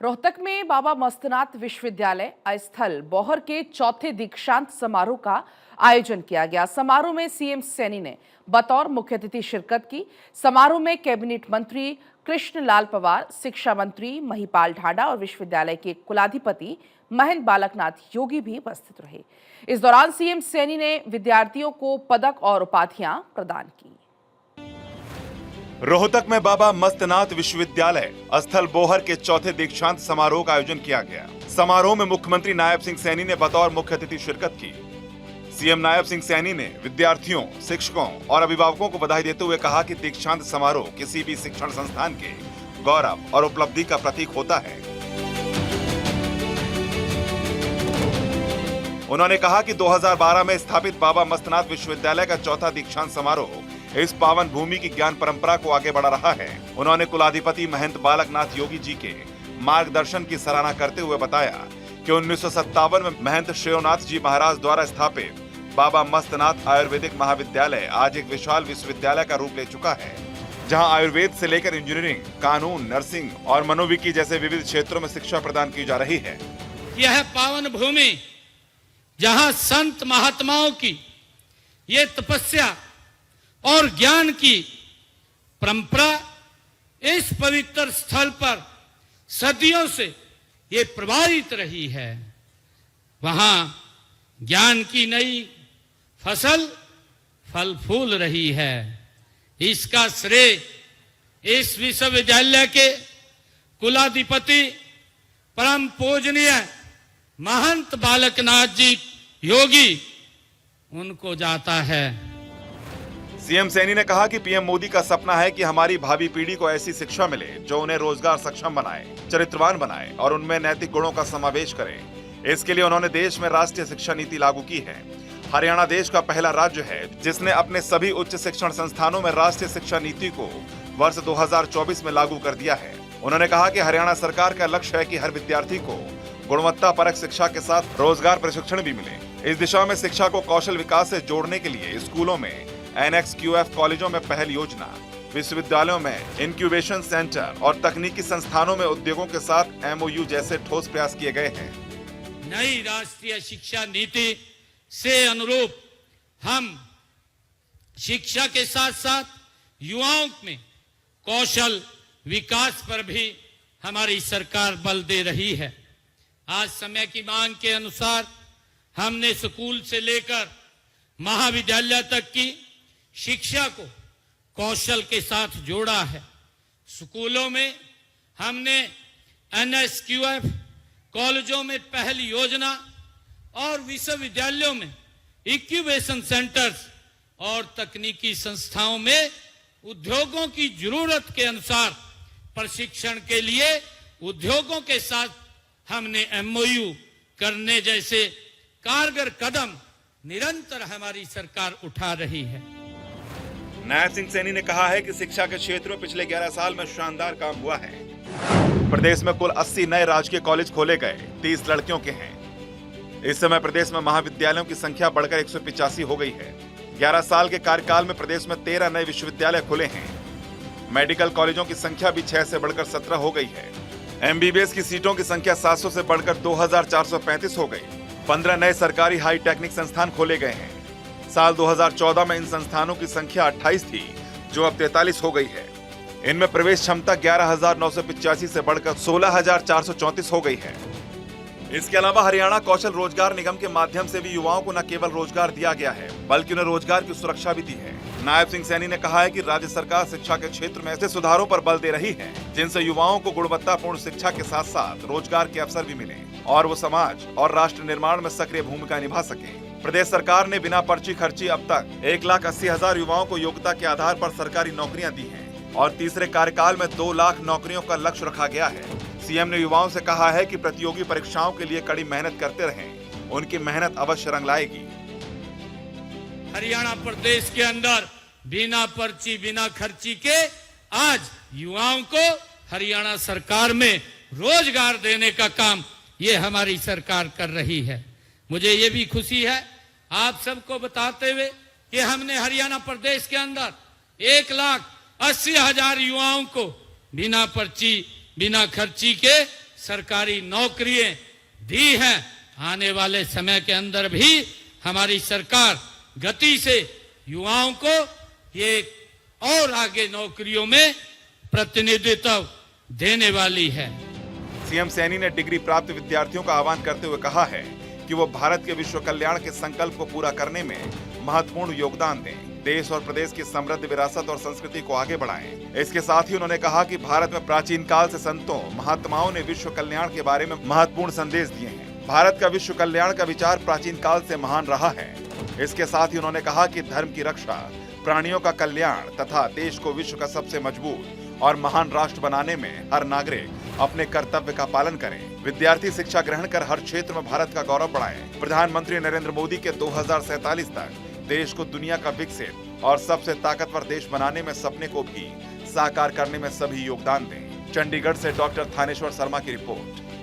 रोहतक में बाबा मस्तनाथ विश्वविद्यालय अस्थल बौहर के चौथे दीक्षांत समारोह का आयोजन किया गया। समारोह में सीएम सैनी ने बतौर मुख्य अतिथि शिरकत की। समारोह में कैबिनेट मंत्री कृष्णलाल पंवार, शिक्षा मंत्री महिपाल ढांडा और विश्वविद्यालय के कुलाधिपति महंत बालकनाथ योगी भी उपस्थित रहे। इस दौरान सीएम सैनी ने विद्यार्थियों को पदक और उपाधियां प्रदान की। रोहतक में बाबा मस्तनाथ विश्वविद्यालय अस्थल बौहर के चौथे दीक्षांत समारोह का आयोजन किया गया। समारोह में मुख्यमंत्री नायब सिंह सैनी ने बतौर मुख्य अतिथि शिरकत की। सीएम नायब सिंह सैनी ने विद्यार्थियों, शिक्षकों और अभिभावकों को बधाई देते हुए कहा कि दीक्षांत समारोह किसी भी शिक्षण संस्थान के गौरव और उपलब्धि का प्रतीक होता है। उन्होंने कहा कि 2012 में स्थापित बाबा मस्तनाथ विश्वविद्यालय का चौथा दीक्षांत समारोह इस पावन भूमि की ज्ञान परंपरा को आगे बढ़ा रहा है। उन्होंने कुलाधिपति महंत बालकनाथ योगी जी के मार्गदर्शन की सराहना करते हुए बताया कि 1957 में महंत श्रेयोनाथ जी महाराज द्वारा स्थापित बाबा मस्तनाथ आयुर्वेदिक महाविद्यालय आज एक विशाल विश्वविद्यालय का रूप ले चुका है, जहां आयुर्वेद से लेकर इंजीनियरिंग, कानून, नर्सिंग और मनोविज्ञान जैसे विविध क्षेत्रों में शिक्षा प्रदान की जा रही है। यह पावन भूमि जहां संत महात्माओं की ये तपस्या और ज्ञान की परंपरा इस पवित्र स्थल पर सदियों से ये प्रवाहित रही है, वहां ज्ञान की नई फसल फल फूल रही है। इसका श्रेय इस विश्वविद्यालय के कुलाधिपति परम पूजनीय महंत बालकनाथ जी योगी उनको जाता है। सीएम सैनी ने कहा कि पीएम मोदी का सपना है कि हमारी भावी पीढ़ी को ऐसी शिक्षा मिले जो उन्हें रोजगार सक्षम बनाए, चरित्रवान बनाए और उनमें नैतिक गुणों का समावेश करे। इसके लिए उन्होंने देश में राष्ट्रीय शिक्षा नीति लागू की है। हरियाणा देश का पहला राज्य है जिसने अपने सभी उच्च शिक्षण संस्थानों में राष्ट्रीय शिक्षा नीति को वर्ष 2024 में लागू कर दिया है। उन्होंने कहा कि हरियाणा सरकार का लक्ष्य है कि हर विद्यार्थी को गुणवत्ता परक शिक्षा के साथ रोजगार प्रशिक्षण भी मिले। इस दिशा में शिक्षा को कौशल विकास से जोड़ने के लिए स्कूलों में NXQF कॉलेजों में पहल योजना, विश्वविद्यालयों में इंक्यूबेशन सेंटर और तकनीकी संस्थानों में उद्योगों के साथ MOU जैसे ठोस प्रयास किए गए हैं। नई राष्ट्रीय शिक्षा नीति से अनुरूप हम शिक्षा के साथ साथ युवाओं में कौशल विकास पर भी हमारी सरकार बल दे रही है। आज समय की मांग के अनुसार हमने स्कूल से लेकर महाविद्यालय तक की शिक्षा को कौशल के साथ जोड़ा है। स्कूलों में हमने NSQF कॉलेजों में पहल योजना और विश्वविद्यालयों में इंक्यूबेशन सेंटर्स और तकनीकी संस्थाओं में उद्योगों की जरूरत के अनुसार प्रशिक्षण के लिए उद्योगों के साथ हमने MOU करने जैसे कारगर कदम निरंतर हमारी सरकार उठा रही है। नायब सिंह सैनी ने कहा है कि शिक्षा के क्षेत्र में पिछले 11 साल में शानदार काम हुआ है। प्रदेश में कुल 80 नए राजकीय कॉलेज खोले गए, 30 लड़कियों के हैं। इस समय प्रदेश में महाविद्यालयों की संख्या बढ़कर 185 हो गई है। 11 साल के कार्यकाल में प्रदेश में 13 नए विश्वविद्यालय खुले हैं। मेडिकल कॉलेजों की संख्या भी 6 से बढ़कर 17 हो गई है। MBBS की सीटों की संख्या 700 से बढ़कर 2435 हो गई। 15 नए सरकारी हाई टेक्निक संस्थान खोले गए हैं। साल 2014 में इन संस्थानों की संख्या 28 थी, जो अब 43 हो गई है। इनमें प्रवेश क्षमता 11,985 से बढ़कर 16,434 हो गई है। इसके अलावा हरियाणा कौशल रोजगार निगम के माध्यम से भी युवाओं को न केवल रोजगार दिया गया है, बल्कि उन्हें रोजगार की सुरक्षा भी दी है। नायब सिंह सैनी ने कहा है कि राज्य सरकार शिक्षा के क्षेत्र में ऐसे सुधारों पर बल दे रही है जिनसे युवाओं को गुणवत्तापूर्ण शिक्षा के साथ साथ रोजगार के अवसर भी मिले और वो समाज और राष्ट्र निर्माण में सक्रिय भूमिका निभा सके। प्रदेश सरकार ने बिना पर्ची खर्ची अब तक 1,80,000 युवाओं को योग्यता के आधार पर सरकारी नौकरियां दी हैं और तीसरे कार्यकाल में 2 लाख नौकरियों का लक्ष्य रखा गया है। सीएम ने युवाओं से कहा है कि प्रतियोगी परीक्षाओं के लिए कड़ी मेहनत करते रहें, उनकी मेहनत अवश्य रंग लाएगी। हरियाणा प्रदेश के अंदर बिना पर्ची बिना खर्ची के आज युवाओं को हरियाणा सरकार में रोजगार देने का काम ये हमारी सरकार कर रही है। मुझे ये भी खुशी है आप सबको बताते हुए कि हमने हरियाणा प्रदेश के अंदर 1,80,000 युवाओं को बिना पर्ची बिना खर्ची के सरकारी नौकरियां दी हैं। आने वाले समय के अंदर भी हमारी सरकार गति से युवाओं को ये और आगे नौकरियों में प्रतिनिधित्व देने वाली है। सीएम सैनी ने डिग्री प्राप्त विद्यार्थियों का आह्वान करते हुए कहा है कि वो भारत के विश्व कल्याण के संकल्प को पूरा करने में महत्वपूर्ण योगदान दें, देश और प्रदेश की समृद्ध विरासत और संस्कृति को आगे बढ़ाएं। इसके साथ ही उन्होंने कहा कि भारत में प्राचीन काल से संतों महात्माओं ने विश्व कल्याण के बारे में महत्वपूर्ण संदेश दिए हैं। भारत का विश्व कल्याण का विचार प्राचीन काल से महान रहा है। इसके साथ ही उन्होंने कहा कि धर्म की रक्षा, प्राणियों का कल्याण तथा देश को विश्व का सबसे मजबूत और महान राष्ट्र बनाने में हर नागरिक अपने कर्तव्य का पालन करें। विद्यार्थी शिक्षा ग्रहण कर हर क्षेत्र में भारत का गौरव बढ़ाएं। प्रधानमंत्री नरेंद्र मोदी के 2047 तक देश को दुनिया का विकसित और सबसे ताकतवर देश बनाने में सपने को भी साकार करने में सभी योगदान दें। चंडीगढ़ से डॉक्टर थानेश्वर शर्मा की रिपोर्ट।